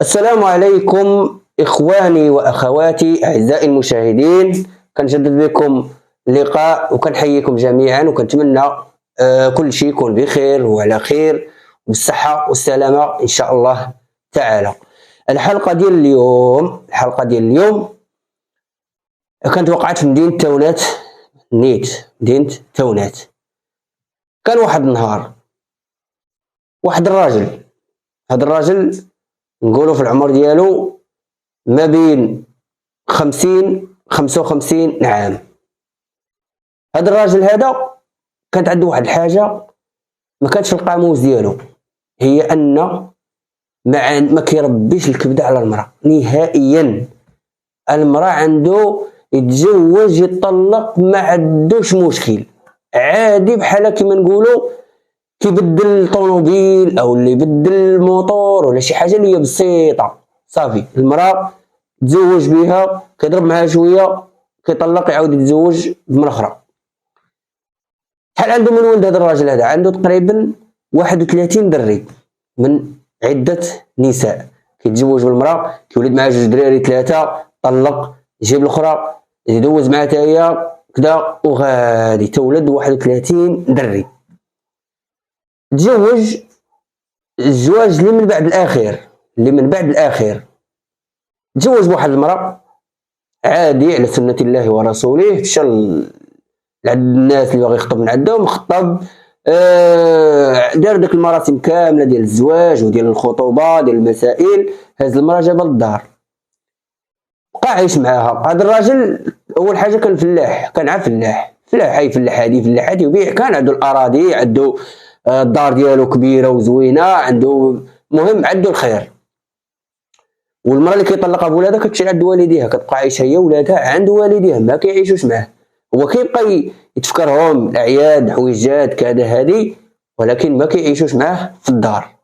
السلام عليكم إخواني وأخواتي أعزائي المشاهدين. كنجدد بكم اللقاء وكنحييكم جميعا وكنتمنى كل شيء يكون بخير وعلى خير بالصحة والسلامة إن شاء الله تعالى. الحلقة ديال اليوم كانت وقعت في مدينة تونات، مدينة تونات. كان واحد النهار واحد الراجل، هذا الراجل نقولوا في العمر ديالو ما بين 55 عام. هذا الراجل هذا كانت عنده واحد الحاجة ما كانتش في القاموس ديالو، هي أن ما كيربيش الكبدة على المرأة نهائيا. المرأة عنده يتزوج يطلق ما عندوش مشكل، عادي بحال كيما نقولوا كيبدل طوموبيل او اللي يبدل الموتور ولا شي حاجه اللي هي بسيطه، صافي المراه تزوج بها كيضرب معها شويه كيطلق يعاود يتزوج بمراه اخرى. شحال عنده من ولد هذا الراجل هذا؟ عنده تقريبا 31 دري من عده نساء، كيتزوج بالمراه كيولد معها 2 دراري 3، طلق يجيب الاخرى يدوز معها حتى هي كذا وغادي تولد 31 دري. تزوج الزواج اللي من بعد الاخير، تزوج بواحد المرأة عادي على سنة الله ورسوله، مشى لعند الناس اللي باغي يخطب من عندهم، خطب، دار داك المراسم كاملة ديال الزواج وديال الخطوبة ديال المسائل، هاز المرأة جابها للدار بقى عايش معاها. هذا الراجل اول حاجة كان فلاح، كان عا فلاح يفلح هادي وبيع، كان عنده الاراضي، عنده الدار ديالو كبيره وزوينه، عنده مهم عنده الخير. والمراه اللي كيطلقها بولادها كتمشي عند والديها، كتبقى عايشه هي وولادها عند والديها، ما كيعيشوش معاه. هو كيبقى يتفكرهم الاعياد حويجات كذا هادي، ولكن ما كيعيشوش معاه في الدار.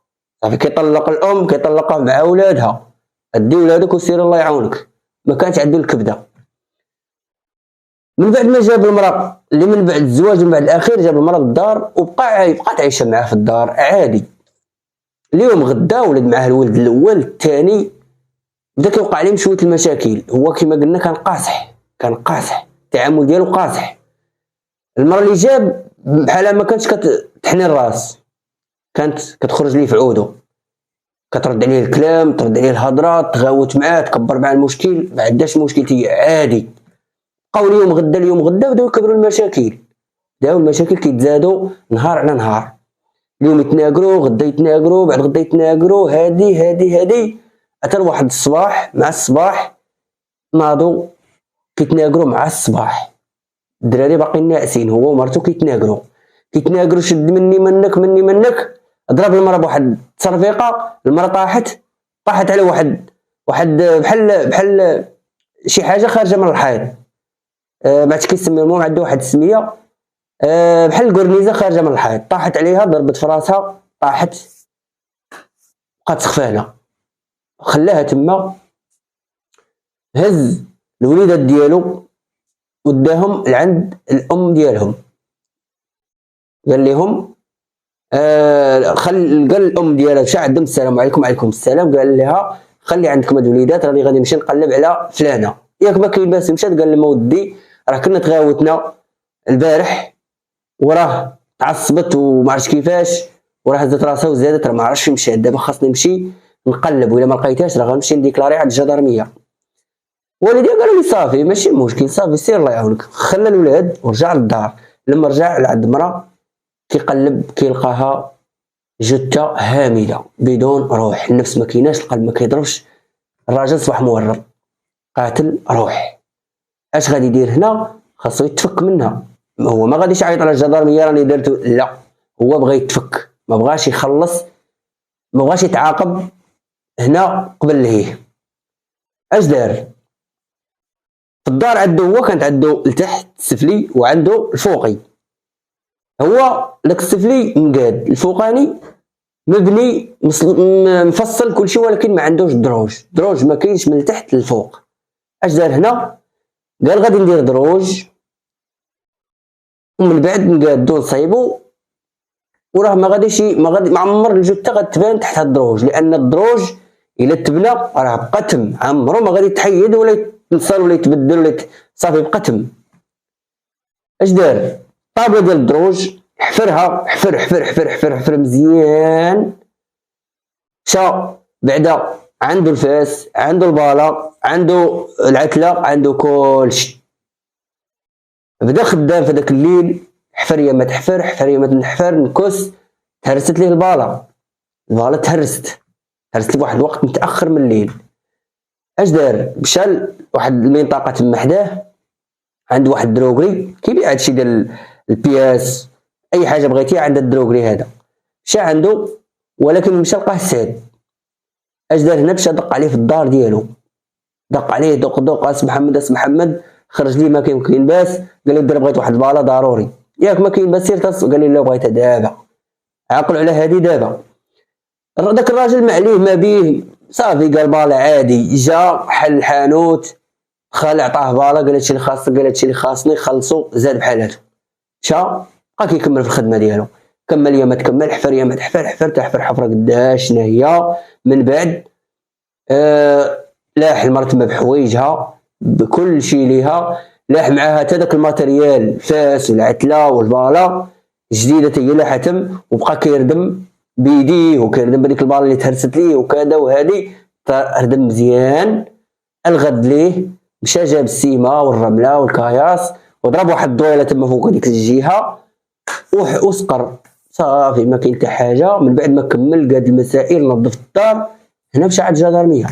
صافي كيطلق الام كيطلقها مع ولادها، ادي ولادك وسير الله يعاونك. ما كانت عنده الكبده. من بعد ما جاب المرأة اللي من بعد الزواج من بعد الأخير، جاب المرأة للدار وبقات عايشة معاه في الدار عادي. اليوم غدا ولد معاه الولد الأول الثاني، بدا كيوقع عليه شوية المشاكل. هو كما قلنا كان قاصح التعامل ديالو قاصح. المرأة اللي جاب بحالها ما كانتش كتحني الراس، كانت كتخرج ليه في عودو، كترد عليه الكلام، ترد عليه الهضرة، تغاوت معاه، تكبر مع المشكل، ما عندهاش مشكل، هي عادي. بقاو اليوم غدا بداو يكبروا المشاكل، كيتزادوا نهار على نهار. اليوم يتناقروا، غدا يتناقروا، بعد غدا يتناقروا، هادي حتى واحد الصباح، مع الصباح ناضوا كيتناقروا مع الصباح. الدراري باقيين ناعسين، هو ومرتو كيتناقروا شد مني منك، ضرب المرأة بواحد التصرفيقه، المرأة طاحت على واحد بحال شي حاجه خارجه من الحيط، ما عرفتش كيسميو، المهم عنده واحد السميه بحال الكورنيزه خارجه من الحيط، طاحت عليها ضربت في راسها، طاحت بقات سخفانه. خلاها تما، هز الوليدات ديالو وداهم لعند الام ديالهم، قال لهم قال الام ديالها مشى عندهم، السلام عليكم. وعليكم السلام. قال لها خلي عندكم هاد الوليدات، راني غادي نمشي نقلب على فلانه. ياك ما كاين باس، مشات قال لما ودي راه كنا تغاوتنا البارح وراه تعصبت وما عرفتش كيفاش، وراه هزت راسها وزادت، راه ما عرفتش فين مشات، دابا خاصني نمشي نقلب، وإلا ما لقيتهاش راه غنمشي نديكلاري عند الجدرميه. والديها قالوا لي صافي ماشي مشكل، صافي سير الله يعاونك. خلى الولاد ورجع للدار. لما رجع لعند المراه كيقلب كيلقاها جثه هامده بدون روح، النفس ما كايناش، القلب ما كيضربش، الراجل صباح مورط قاتل روح. اش غادي يدير هنا؟ خاصو يتفك منها. هو ما غاديش يعيط على الجدرميه راني درتو، لا، هو بغى يتفك، ما بغاش يخلص، ما بغاش يتعاقب هنا قبل لهيه. اش دار؟ في الدار عنده هو كانت عنده لتحت السفلي وعنده الفوقي. هو داك السفلي مقاد، الفوقاني مبني مفصل كلشي، ولكن ما عندوش دروج ما كاينش من تحت للفوق. اش دار هنا؟ قال غادي ندير دروج، ومن بعد نقادو نصايبو، وراه ما عمر الجثه غتبان تحت هاد الدروج، لان الدروج الا تبنى راه بقى تم، عمرو ما غادي يتحيد ولا يتنصل ولا يتبدل ولا صافي بقى تم. اش دار؟ طابله ديال الدروج حفرها، حفر حفر حفر حفر حفر مزيان، مشى بعدا عنده الفاس، عنده البالا، عنده العتله، عنده كلشي. بدا خدام في داك الليل، حفر يا ما تحفر، حفر يا ما تنحفر، نكس، تهرست ليه البالا تهرست لواحد الوقت متاخر من الليل. اش دار؟ مشى لواحد المنطقه تما حداه، عند واحد الدروغري كيبيع هادشي ديال البياس، اي حاجه بغيتيها عند الدروغري هذا. مشى عنده ولكن مشى لقاه ساد. اش دار هنا؟ مشى دق عليه في الدار ديالو، دق عليه دق دق، اس محمد اس محمد، خرج لي ما كاين باس. قال له بغيت واحد البالا ضروري، ياك ما كاين باس سير تصل. قال لي لا بغيتها دابا. عاقلوا على هذه دابا. داك الراجل ما عليه ما بيه، صافي قال بالا عادي. جا حل الحانوت، خال عطاه بالا، قال هادشي اللي خاصك، قال هادشي اللي خاصني، خلصو، زاد بحال هادو. مشى بقى كيكمل في الخدمه ديالو، كمل يا ما تكمل، حفر يا ما تحفر، حفر حفره قداش شنو هي. من بعد لاح المرا تما بحوايجها بكل شيء ليها، لاح معاها حتى داك الماتريال، الفاس والعتله والبالا جديده هي لاحها تم، وبقى كيردم بيديه وكيردم بهذيك البالا اللي تهرست ليه وكذا. وهذه ردم مزيان. الغد ليه مشى جاب السيمه والرمله والكاياس وضرب واحد الدويله تما فوق هذيك الجهه وسقر. صافي ما كاين حتى حاجه. من بعد ما كمل قاد المسائل، نظف الدار. هنا مشى عند الجدرميه،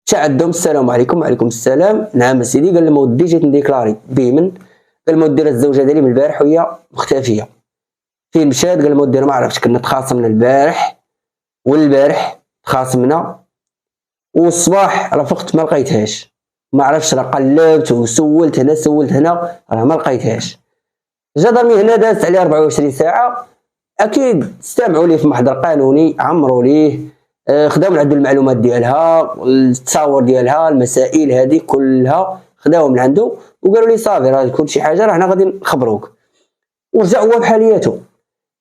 مشى عندهم، السلام عليكم. وعليكم السلام. نعم سيدي. قال لهم ودي جيت نديكلاري بيمن. قال لهم ودي الزوجه ديالي من البارح وهي مختفيه. فين مشات؟ قال لهم ودي ما عرفتش، كنا تخاصمنا البارح والبارح تخاصمنا، والصباح رافقت ما لقيتهاش، ما عرفتش، راه قلبت وسولت هنا سولت هنا راه ما لقيتهاش. الجدرميه هنا دازت عليه 24 ساعه، اكيد استمعوا ليه في محضر قانوني، عمروا ليه، خداو من عنده المعلومات ديالها، التصاور ديالها، المسائل هذه كلها خداوهم من عنده، وقالوا لي صافي راه كل شي حاجه راه حنا غادي نخبروك. ورجع هو بحالياته.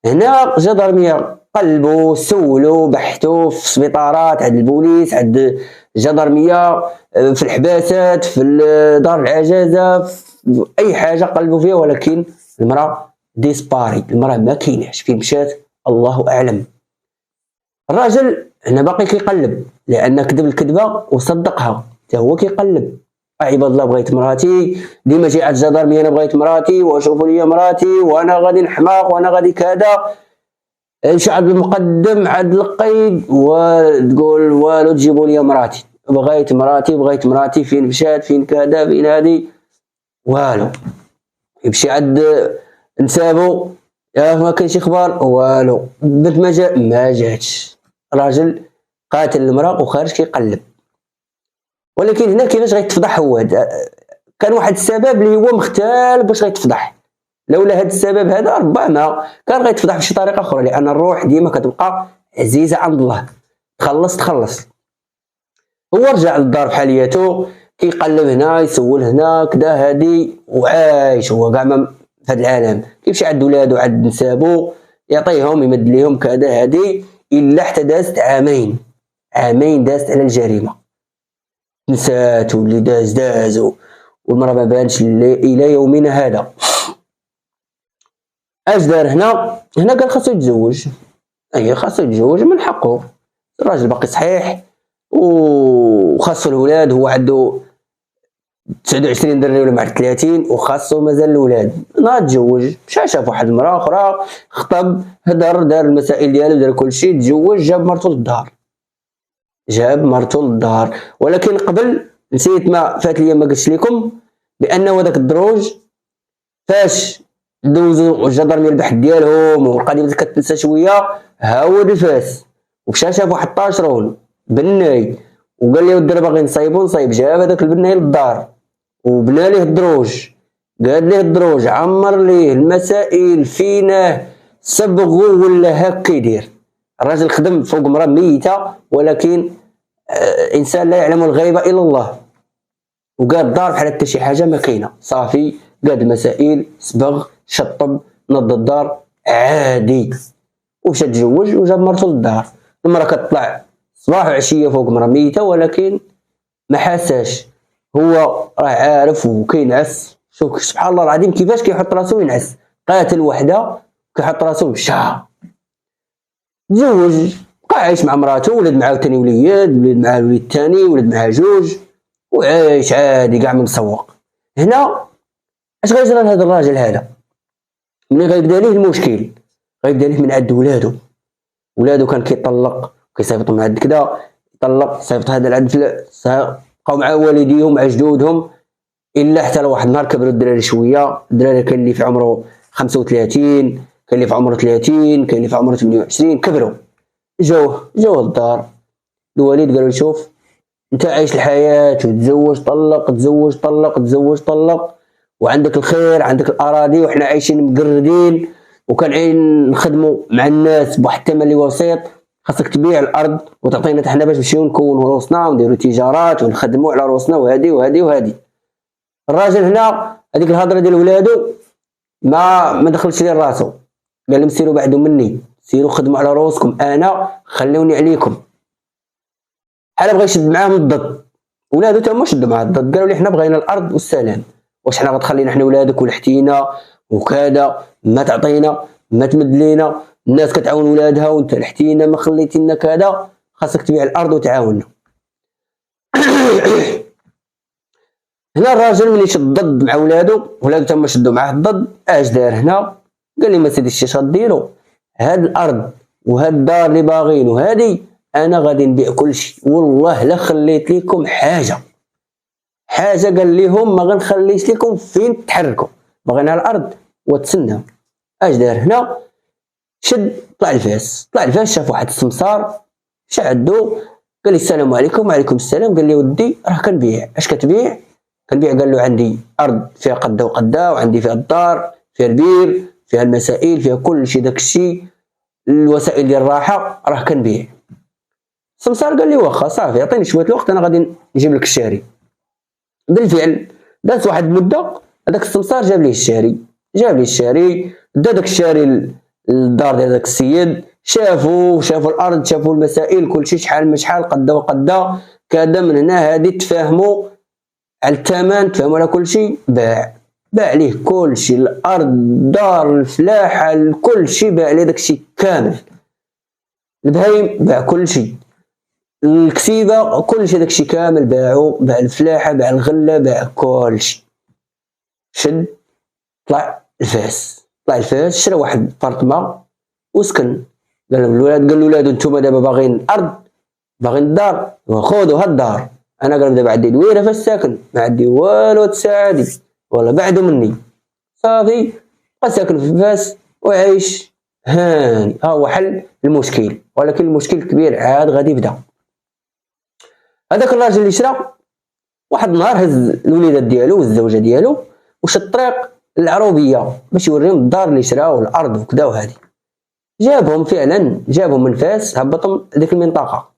هنا الجدرميه قلبوا سولوا بحثوا في السبيطارات، عند البوليس، عند الجدرميه، في الحباسات، في دار العجازه، في اي حاجه قلبوا فيها، ولكن المراه ديسباري، المراه ما كايناش. فين مشات؟ الله اعلم. الراجل هنا باقي كيقلب، لان كذب الكذبه وصدقها، حتى هو كيقلب. عباد الله بغيت مراتي، ديما جاي عند الجدرميه انا بغيت مراتي وشوفوا لي مراتي وانا غادي نحماق وانا غادي كذا. مشى عند المقدم عند القيد وتقول والو تجيبوا لي مراتي، بغيت مراتي بغيت مراتي. فين مشات؟ فين كذا؟ فين هذه؟ والو. يمشي عند نسابو، يا ما كاينش اخبار، والو. بنت ما جاتش. راجل قاتل المراه وخارج كيقلب. ولكن هنا كيفاش غيتفضح هو؟ كان واحد السبب اللي هو مختال باش غيتفضح. لولا هذا السبب هذا ربما كان غيتفضح بشي طريقه اخرى، لان الروح ديما كتبقى عزيزه عند الله. تخلص. هو رجع للدار بحالياته، كيقلب هنا يسول هنا كذا هادي، وعايش هو كاع في هذا العالم. كيمشي عند ولادو عند نسابو يعطيهم يمد ليهم كذا هادي، الا حتى دازت عامين دازت على الجريمه. نسات واللي داز والمراه ما بانش الى يومنا هذا. اش دار هنا قال خاصو يتزوج. خاصو يتزوج، من حقه. الراجل باقي صحيح وخاصو الولاد، هو عنده 29 دري ولا مع 30، وخاصو مازال الولاد. نهار تزوج مشى شاف واحد المراه اخرى، خطب، هدر، دار المسائل ديالو، دار كلشي، تزوج، جاب مرته للدار. ولكن قبل نسيت، ما فات ليا ما قلتش لكم بانه هذاك الدروج فاش دوزو الجدرميه البحث ديالهم والقضيه بدات كتنسى شويه، ها هو الفاس ومشى شاف واحد الطاشرون بناي وقال لي ودي باغي نصيب. جاب هذاك البناي للدار وبنى ليه الدروج، قال ليه الدروج، عمر ليه المسائل، فيناه صبغو ولا هكا يدير. الراجل خدم فوق مراه ميته، ولكن انسان لا يعلم الغيب الا الله. وقال الدار بحال حتى شي حاجه ما كاينه. صافي قاد المسائل، صبغ، شطب، نض الدار عادي، ومشى تزوج وجاب مرته للدار. المراه كتطلع صباح وعشيه فوق مرة ميته، ولكن ما حاساش. هو راه عارف وكينعس. شوف سبحان الله العظيم كيفاش كيحط راسو ينعس. قاتل وحده كيحط راسو مشى. تزوج بقى عايش مع مراته، ولد معاه ثاني وليد، ولد معاه الوليد الثاني، ولد معاه جوج، وعايش عادي كاع مسوق. هنا اش غيجرى لهذا الراجل هذا؟ ملي غيبدا ليه المشكل غيبدا ليه من عند ولادو كان كيطلق كيصيفط من عند كذا، يطلق صيفط هذا العند بقاو مع والديهم مع جدودهم، الا حتى لواحد النهار كبروا الدراري شويه. الدراري كاين اللي في عمره 35، كاين اللي في عمره 30، كاين اللي في عمره 28، كبروا. جاوه للدار الوالد قالوا شوف انت عايش الحياه وتزوج طلق تزوج طلق تزوج طلق، وعندك الخير عندك الاراضي، وحنا عايشين مقردين وكنعين نخدموا مع الناس بواحد الثمن اللي وسيط. خاصك تبيع الارض وتعطينا حنا باش نمشيو نكونوا روسنا ونديروا تجارات ونخدموا على روسنا، وهذه وهذه وهذه. الراجل هنا هذيك الهضره ديال ولادو ما دخلش ليه راسو، قال لهم سيروا بعدو مني، سيروا خدموا على روسكم، انا خلوني عليكم. بحال بغى يشد معاهم الضد. ولادو تما شدوا معاه الضد، قالوا لي حنا بغينا الارض والسلام، واش حنا غتخلينا حنا ولادك ولحتينا وكذا، ما تعطينا ما تمد لينا، الناس كتعاون ولادها وانت لحتينا ما خليتينا كذا، خاصك تبيع الارض وتعاوننا. هنا الراجل ملي شد ضد مع ولادو تما شدوا معاه الضد. اش دار هنا؟ قال لي ما سيدي اش غديروا؟ هاد الارض وهاد الدار اللي باغينو هادي انا غادي نبيع كلشي، والله لا خليت لكم حاجه. قال لهم ما غنخليش لكم فين تحركوا، بغينا الارض وتسنى. اش دار هنا؟ شد طلع الفاس شاف واحد السمسار شعدو، قال لي السلام عليكم. وعليكم السلام. قال لي ودي راه كنبيع. اش كتبيع؟ كنبيع. قال له عندي ارض فيها قدا وقدا، وعندي فيها الدار فيها البير فيها المسائل فيها كل شيء، داكشي الوسائل ديال الراحه راه كنبيع. السمسار قال لي واخا صافي عطيني شويه الوقت انا غادي نجيب لك الشاري. بالفعل دازت واحد المده، هذاك السمسار جاب لي الشاري، دا داك الشاري للدار ديال داك السيد، شافوا الارض، شافوا المسائل كلشي شحال من شحال قدا وقدا كذا. من هنا هادي تفاهموا على الثمن، تفاهموا على كلشي، باع ليه كلشي، الارض الدار الفلاحه كلشي باع ليه داكشي كامل. البهايم باع كلشي، الكسيبه كلشي داكشي كامل باعو، باع الفلاحه باع الغله باع كلشي. شد طلع الفاس شرا واحد البارطما وسكن. قال لولادو نتوما دابا باغيين الارض باغيين الدار، خذوا هاد الدار، انا قال دابا عندي دويره فاش ساكن، ما عندي والو تساعدني ولا بعدو مني. صافي بقى ساكن في فاس وعايش هاني. ها هو حل المشكل، ولكن المشكل كبير عاد غادي يبدا. هذاك الراجل اللي شرا واحد النهار هز الوليدات ديالو والزوجه ديالو وشد الطريق للعروبيه باش يوريهم الدار اللي شرا والارض وكذا وهذه. جابهم فعلا، جابهم من فاس، هبطهم ديك المنطقه،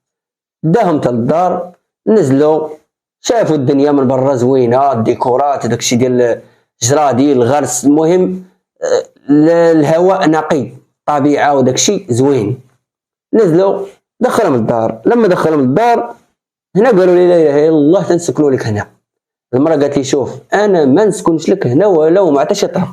داهم حتى للدار، نزلوا شافوا الدنيا من برا زوينه، الديكورات داكشي ديال الجرادي الغرس، المهم الهواء نقي، طبيعه وداكشي زوين. نزلوا دخلهم للدار. لما دخلهم للدار هنا قالوا لي لا اله الا الله تنسكنوا لك هنا. المراه قالت لي شوف انا ما نسكنش لك هنا ولا ما عطاش يطرح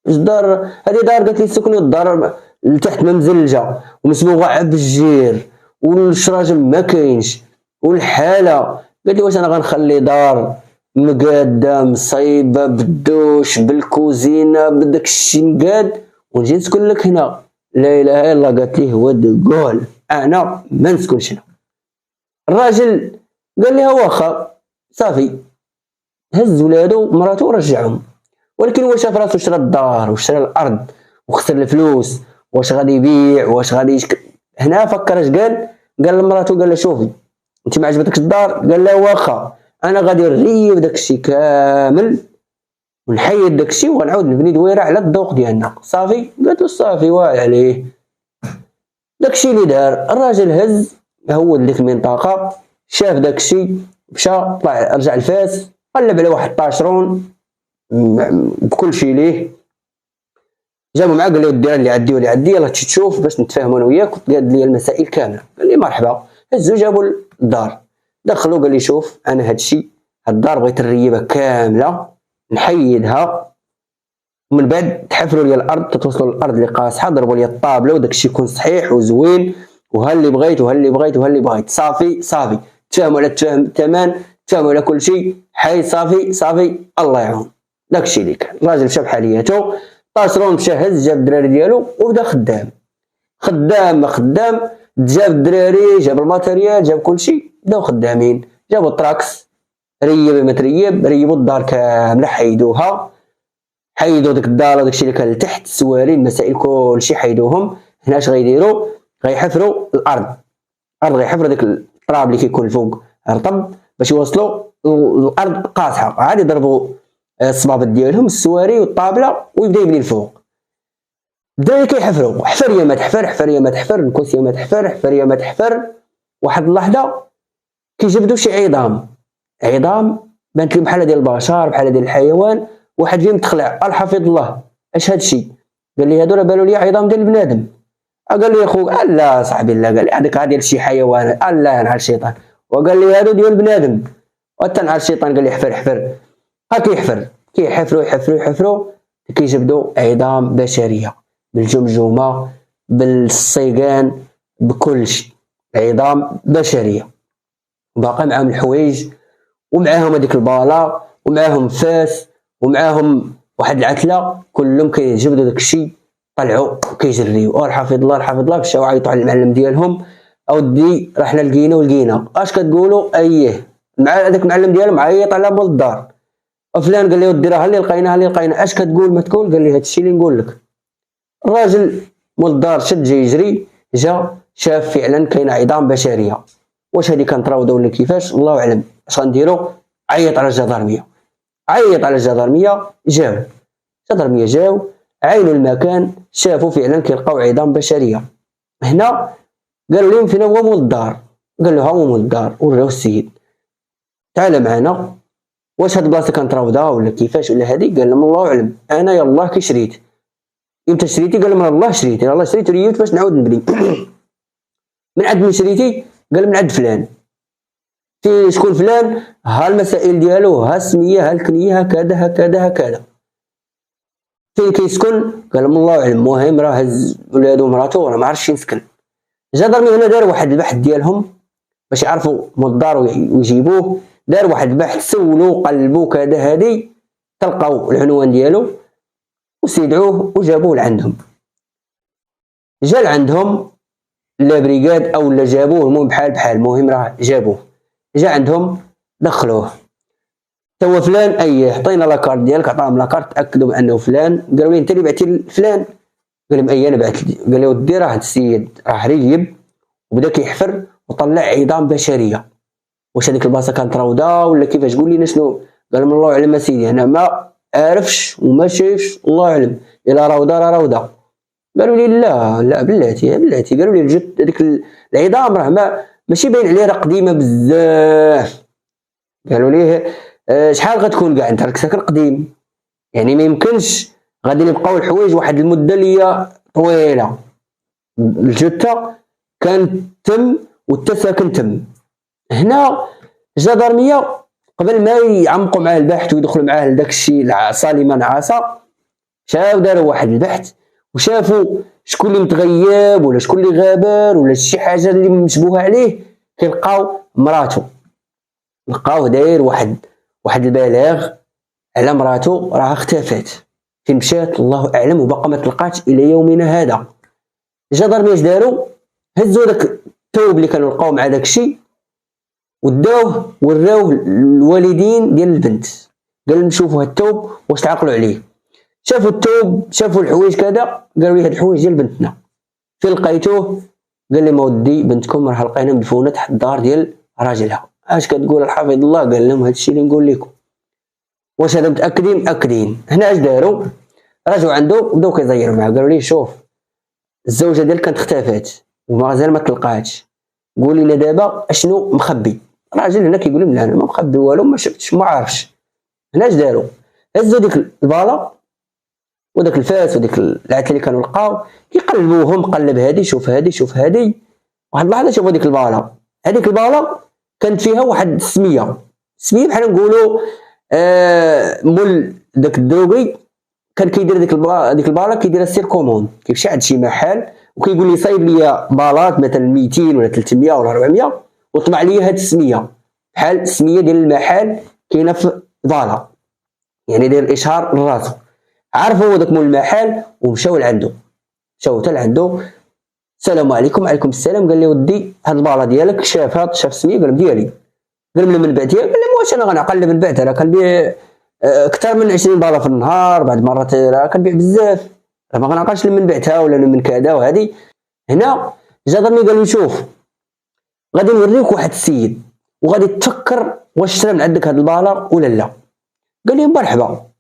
الدار هذه دار. قالت لي سكنوا الدار لتحت ممزلجه ومسبوغه عبجير والشراجم ما كاينش والحاله. قالت لي واش انا غنخلي دار مقاده مصيبه بالدوش بالكوزينه بداك الشيء مقاد ونجي نسكن لك هنا؟ لا اله الا الله. قالت لي هو قول انا ما نسكنش هنا. الراجل قال لها واخا صافي، هز ولادو ومراته ورجعهم. ولكن هو شاف راسو شرا الدار وشرا الارض وخسر الفلوس، واش غادي يبيع واش غادي هنا فكر اش قال لمراته، قال لها شوفي انت ما عجبتكش الدار؟ قال لها واخا انا غادي نريف داكشي كامل ونحيد داكشي وغنعاود نبني دويره على الذوق ديالنا. صافي قالت له صافي واعر عليه. داكشي اللي دار الراجل، هز هود ديك المنطقه، شاف داكشي، مشى طلع رجع لفاس، قلب على واحد طاشرون بكل شيء ليه، جابو معاه قال له الدير اللي عندي واللي عندي يلاه تشوف باش نتفاهموا انا وياك وتقاد لي المسائل كامله. قال لي مرحبا. هزو جابوا الدار، دخلوا قال لي شوف انا هادشي هاد الدار بغيت نريبها كامله نحيدها، ومن بعد تحفروا لي الارض، تتوصلوا للارض اللي قاصحه، ضربوا لي الطابله وداكشي يكون صحيح وزوين، وها اللي بغيت وها اللي بغيت وها اللي بغيت، صافي تفاهموا على الثمن، تفاهموا على كل شيء، حي صافي الله يعاون. داكشي اللي كان. الراجل شاف حالياته، طاسرون مشى هز جاب الدراري ديالو وبدا خدام ما خدام، جاب الدراري جاب الماتيريال جاب كل شيء، بداو خدامين، جابوا التراكس ريب ما تريب، ريبوا الدار كامله، حيدوها، حيدوا ديك الدار وداكشي اللي كان لتحت، السواري المسائل كلشي حيدوهم. هنا اش غيديروا؟ غيحفروا الارض غيحفروا ديك التراب اللي كيكون الفوق رطب باش يوصلوا الارض قاصحه، عاد يضربوا الصبابط ديالهم السواري والطابله ويبدا يبني الفوق. بدا كيحفروا، حفر يا ما تحفر، حفر يا ما تحفر، نكوس يا ما تحفر، حفر يا ما تحفر. واحد اللحظه كيجبدوا شي عظام بانت لي بحال ديال البشر بحال ديال الحيوان، واحد فيهم تخلع، الحفظ الله اش هادشي؟ قال لي هادو راه بانوا لي عظام ديال البنادم. قال لي خوك لا صاحبي لا، قال لي هذيك ديال شي حيوان، لا نهار الشيطان، وقال لي هادو ديال بنادم، وحتى نهار الشيطان قال لي حفر. ها كيحفروا كيجبدوا عظام بشريه بالجمجمه بالصيقان بكل شيء، عظام بشريه، باقي معاهم الحوايج ومعاهم هذيك البالا ومعاهم فاس ومعاهم واحد العتله، كلهم كيجبدوا داك الشيء، طلعوا كيجريو الحفظ الله مشاو عيطوا على المعلم ديالهم، اودي راه حنا لقينا اش كتقولوا؟ اييه مع هذاك المعلم ديالهم عيط على مول الدار، فلان قال لي ودي راه اللي لقينا اش كتقول؟ ما تقول. قال لي هادشي اللي نقول لك. الراجل مول الدار شد جا يجري، جا شاف فعلا كاينه عظام بشريه. واش هادي كنتراودوا ولا كيفاش؟ الله اعلم. اش غنديروا؟ عيط على الجدارميه، جاو عينوا المكان، شافوا فعلا كيلقاو عظام بشريه. هنا قالوا لهم فين هو مول الدار؟ قال له ها هو مول الدار، وراو السيد تعال معنا. واش هاد البلاصه كنتراوضها ولا كيفاش ولا هادي؟ قال لهم الله اعلم، انا يلاه كي شريت. امتى شريتي؟ قال لهم الله شريت ريوت باش نعاود نبني. من عند من شريتي؟ قال من عند فلان. في شكون فلان؟ ها المسائل ديالو، ها السميه، ها الكنيه، هكذا. فين كيسكن؟ قال لهم الله اعلم، المهم راه هز ولادو ومراتو راه ما عرفش فين سكن. جا ضرني هنا دار واحد البحث ديالهم باش يعرفوا مول الدار ويجيبوه، دار واحد البحث، سولوا قلبوا كذا هادي، تلقاو العنوان ديالو وسيدعوه وجابوه لعندهم. جا لعندهم لا بريغاد او لا جابوه، المهم بحال المهم راه جابوه. جا عندهم دخلوه، توا فلان ايه، عطينا لاكارت ديالك، عطاهم لاكارت، تاكدوا بانه فلان. قالوا لي انت اللي بعتي لفلان؟ قال لهم ايه انا بعت لي. قال له ودي راه هاد السيد راه ريب وبدا كيحفر وطلع عظام بشريه، واش هذيك البلاصه كانت روضه ولا كيفاش؟ قول لنا شنو. قال لهم الله اعلم سيدي، انا ما عارفش وما شايفش، الله اعلم، الا روضه راه روضه. قالوا لي لا بلاتي. قالوا لي جبت هذيك العظام راه ماشي باين عليها، راه قديمه بزاف. قالوا لي شحال غتكون كاع انت راك ساكن قديم، يعني ما يمكنش غادي نبقاو الحوايج واحد المده اللي هي طويله. الجثه كانت تم وانت ساكن تم. هنا الجدارميه قبل ما يعمقوا معاه البحث ويدخلوا معاه لداك الشيء العصا اللي ما نعاسه، شاو داروا واحد البحث وشافوا شكون اللي متغيب ولا شكون اللي غابر ولا شي حاجه اللي مشبوهه عليه. كيلقاو مراته، لقاوه داير واحد البلاغ على مراته راه اختفت، فين مشات الله اعلم، وباقا ما تلقاتش الى يومنا هذا. الجدارميه اش داروا؟ هزوا داك الثوب اللي كانوا لقاو مع داك الشيء وداوه وراوه الوالدين ديال البنت، قال لهم شوفوا هاد الثوب واش تعقلوا عليه. شافوا الثوب، شافوا الحوايج كذا، قالوا لي هاد الحوايج ديال بنتنا. فين لقيتوه؟ قال لي ما ودي بنتكم راه لقينا مدفونه تحت الدار ديال راجلها. اش كتقول الحافظ الله؟ قال لهم هاد الشيء اللي نقول لكم. واش هذا متاكدين؟ هنا اش داروا؟ رجعوا عنده وبداو كيزيروا معاه، قالوا لي شوف الزوجه ديالك كانت اختفت ومازال ما تلقاتش، قول لنا دابا اشنو مخبي. الراجل هنا كيقول لهم لا انا ما مخبي والو، ما شفتش ما عارفش. هنا اش داروا؟ هزوا ديك الباله وداك الفاس وديك العتله اللي كانوا لقاو، كيقلبوهم، قلب هادي شوف هادي. واحد اللحظه شافوا ديك الباله، هذيك الباله كانت فيها واحد السميه بحال نقولوا مول داك الدروغي كان كيدير ديك الباله كيديرها سير كوموند، كيمشي عند شي محل وكيقول لي صايب لي بالات مثلا 200 ولا 300 ولا 400 وطبع لي هاد السميه بحال السميه ديال المحل كاينه في باله، يعني داير اشهار لراسو. عرف هو داك مول المحل ومشاو لعندو، مشاو حتى لعندو، السلام عليكم. وعليكم السلام. قال لي ودي هاد الباله ديالك شافها، شاف السميه قال ديالي. قال له من بعتيها؟ قال لي واش انا غنعقل من بعتها، راه كنبيع اكثر من 20 باله في النهار، بعض المرات راه كنبيع بزاف، راه ما غنعقلش من بعتها ولا من كذا. وهذه هنا جا ضرني قال لي شوف غادي نوريك واحد السيد وغادي تفكر واش شرا من عندك هاد الباله ولا لا. قال لي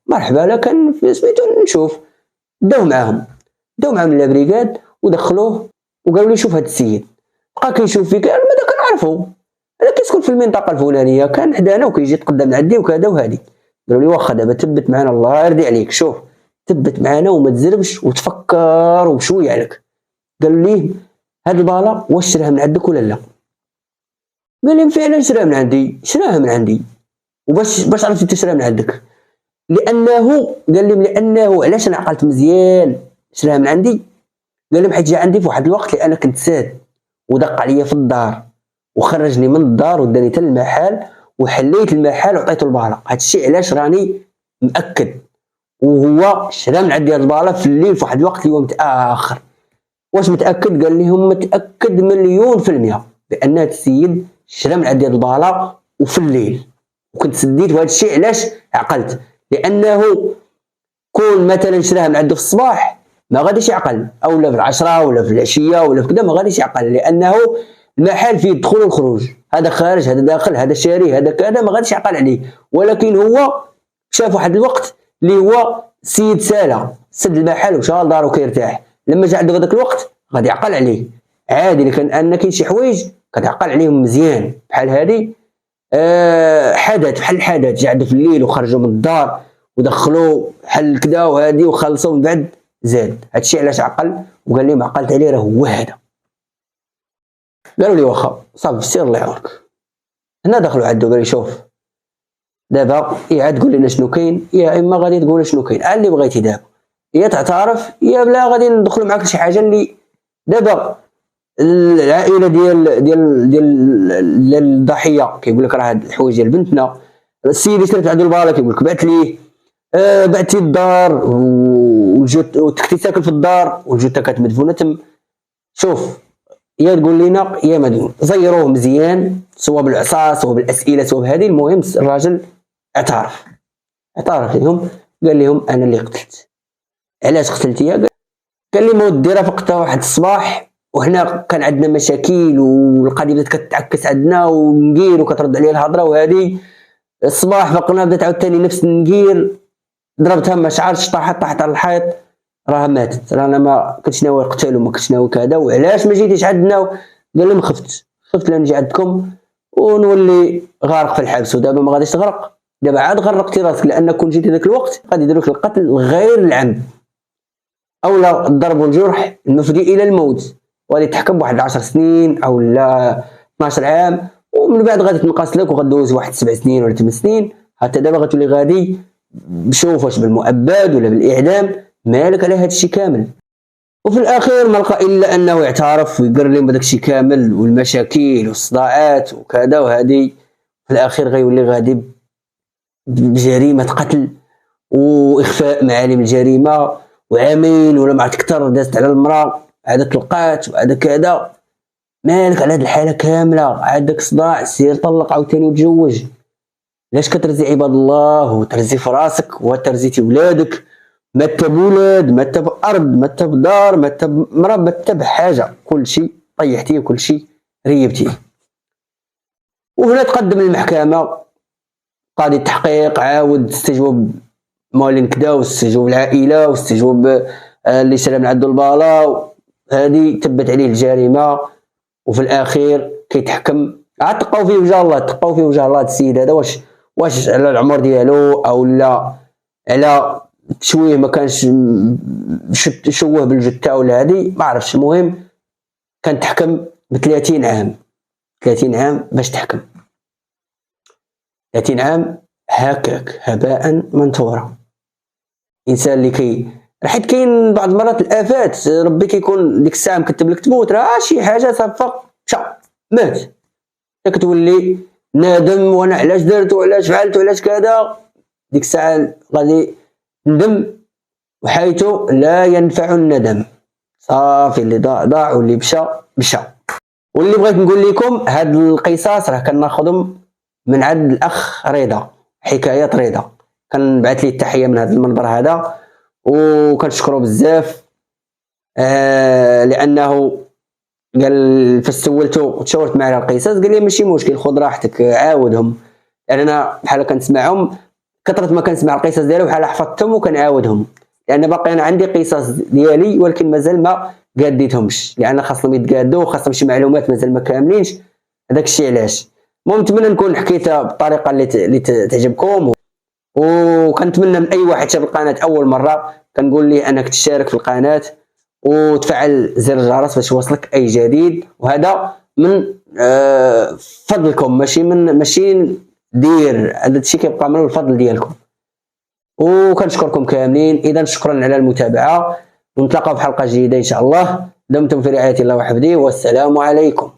مرحبا لا كان سميتو نشوف. داو معاهم لابريكاد ودخلوه وقالوا لي شوف هاد السيد. بقى كيشوف فيك، انا ماذا كنعرفو، انا كيسكن في المنطقه الفلانيه، كان حدانا وكيجي يتقدم عندي وكذا وهادي. قالوا لي واخا دابا تبت معنا الله يرضي عليك، شوف تبت معنا وما تزربش وتفكر وبشويه عليك. قال لي هاد الباله واش شراها من عندك ولا لا؟ قال لي فعلا شراها من عندي. وباش عرفتي تشراها من عندك؟ لانه قال لي لانه علاش انا عقلت مزيان شراها من عندي؟ قال لي حيت جا عندي في واحد الوقت اللي انا كنت ساد ودق عليا في الدار وخرجني من الدار وداني حتى المحل وحليت المحل وعطيته الباله. هادشي علاش راني مأكد. وهو شرا من عندي هاد الباله في الليل في واحد الوقت اللي هو متاخر. واش متاكد؟ قال لي هم متاكد 100% بان هاد السيد شرا من عندي هاد الباله وفي الليل، وكنت سديت. وهذا الشيء علاش عقلت؟ لانه كون مثلا شراها من عنده في الصباح ما غاديش يعقل، او لا في العشرة ولا في العشيه ولا في كذا ما غاديش يعقل، لانه المحل فيه الدخول والخروج، هذا خارج هذا داخل هذا شاري هذا كذا، ما غاديش يعقل عليه. ولكن هو شاف واحد الوقت اللي هو سيد سالا سد المحل ومشى لدارو كيرتاح. لما جا عنده هذاك الوقت غادي يعقل عليه عادي. اللي كان ان كاين شي حوايج كتعقل عليهم مزيان بحال هذه. حدث بحال الحدث جا عنده في الليل وخرجوا من الدار ودخلوا بحال كذا وهادي وخلصوا من بعد زاد. هادشي علاش عقل. وقال لي ما عقلت عليه راه هو هذا. قالوا لي واخا صافي سير الله يعاونك. هنا دخلوا عندو قال لي شوف دابا يا تقول لنا شنو كاين يا اما غادي تقول شنو كاين، اللي بغيتي دابا يا تعترف يا بلا غادي ندخلوا معاك لشي حاجه اللي دابا العائله ديال الضحيه كيقول لك راه هاد الحوايج ديال بنتنا. السيد اللي شريت عنده الباله كيقول لك بعت ليه بعتي الدار وتكتي ساكن في الدار والجثه كانت مدفونه تم. شوف يا تقول لنا يا ما تقول. زيروه مزيان سوا بالعصا سوا بالاسئله سوا بهذه. المهم الراجل اعترف لهم. قال لهم انا اللي قتلت. علاش قتلتيها؟ قال لي مودي راه فقتها واحد الصباح وحنا كان عندنا مشاكل والقضيه بدات كتعكس عندنا ونقير وكترد عليا الهضره وهذه. الصباح فقنا بدات عاوتاني نفس النقير ضربتها ما شعرتش طاحت على الحيط راه ماتت. رانا ما كنتش ناوي نقتل وما كنتش ناوي كذا. وعلاش ما جيتيش عندنا؟ قال لهم خفت لا نجي عندكم ونولي غارق في الحبس. ودابا ما غاديش تغرق، دابا عاد غرقتي راسك لان كون جيتي ذاك الوقت غادي يديروك القتل غير العمد او لا الضرب والجرح المفضي الى الموت، وغادي تحكم بواحد 10 سنين او لا 12 عام. ومن بعد غادي تنقص لك وغدوز واحد 7 سنين ولا 8 سنين. حتى دابا غتولي غادي بشوف واش بالمؤبد ولا بالاعدام، مالك على هذا الشيء كامل. وفي الاخير ما لقى الا انه يعترف ويقر لهم بداك الشيء كامل والمشاكل والصداعات وكذا وهذه. في الاخير غيولي غادي بجريمه قتل واخفاء معالم الجريمه وعامين ولا ما عرفت اكثر دازت على المراه عاد طلقات وعاد كذا. مالك على هذه الحاله كامله؟ عندك صداع سير طلق عاوتاني وتزوج. علاش كترزي عباد الله وترزي في راسك وترزيتي ولادك؟ ما بولاد ما بارض ما بدار ما بمراه ما بحاجه، كل شيء طيحتيه وكل شيء ريبتيه. وهنا تقدم للمحكمه قاضي التحقيق عاود استجوب مولين كدا واستجوب العائله واستجوب اللي شرا من عنده الباله هذه تبت عليه الجريمه. وفي الاخير كيتحكم عاد تقاو فيه وجه الله السيد هذا واش على العمر ديالو او لا على تشويه ما كانش شوه بالجثه ولا هذه ما عرفتش. المهم كان تحكم ب 30 عام 30 عام باش تحكم، 30 عام هكاك هباء منثورا. انسان اللي حيت كاين بعض المرات الافات ربي كيكون ديك الساعه مكتب لك تموت، راه شي حاجه صافا مشى مات، كتولي نادم وانا علاش درت وعلاش فعلت وعلاش كذا. ديك الساعه غادي ندم، وحيث لا ينفع الندم. صافي اللي ضاع واللي مشى. واللي بغيت نقول لكم هاد القصص راه كناخذهم من عند الاخ رضا، حكايات رضا، كنبعث ليه التحيه من هذا المنبر هذا، وكنشكرو بزاف لانه قال فاش سولته تشاورت معاه على القصص قال لي ماشي مشكل خذ راحتك عاودهم، لان انا بحال كنسمعهم كثرت ما كنسمع القصص ديالو بحال حفظتهم وكنعاودهم، لان باقي انا عندي قصص ديالي ولكن مازال ما قاديتهمش، لان خاصهم يتقادوا وخاصهم شي معلومات مازال ما كاملينش. هذاك الشيء علاش. المهم نتمنى نكون حكيتها بالطريقه اللي تعجبكم، وكنتمنى من اي واحد شاف القناه اول مره كنقول ليه انك تشارك في القناه وتفعل زر الجرس باش يوصلك اي جديد، وهذا من فضلكم، ماشي دير هذا الشيء كيبقى من الفضل ديالكم. وكنشكركم كاملين. اذا شكرا على المتابعه، ونتلاقاو في حلقه جديده ان شاء الله. دمتم في رعايه الله وحفظه، والسلام عليكم.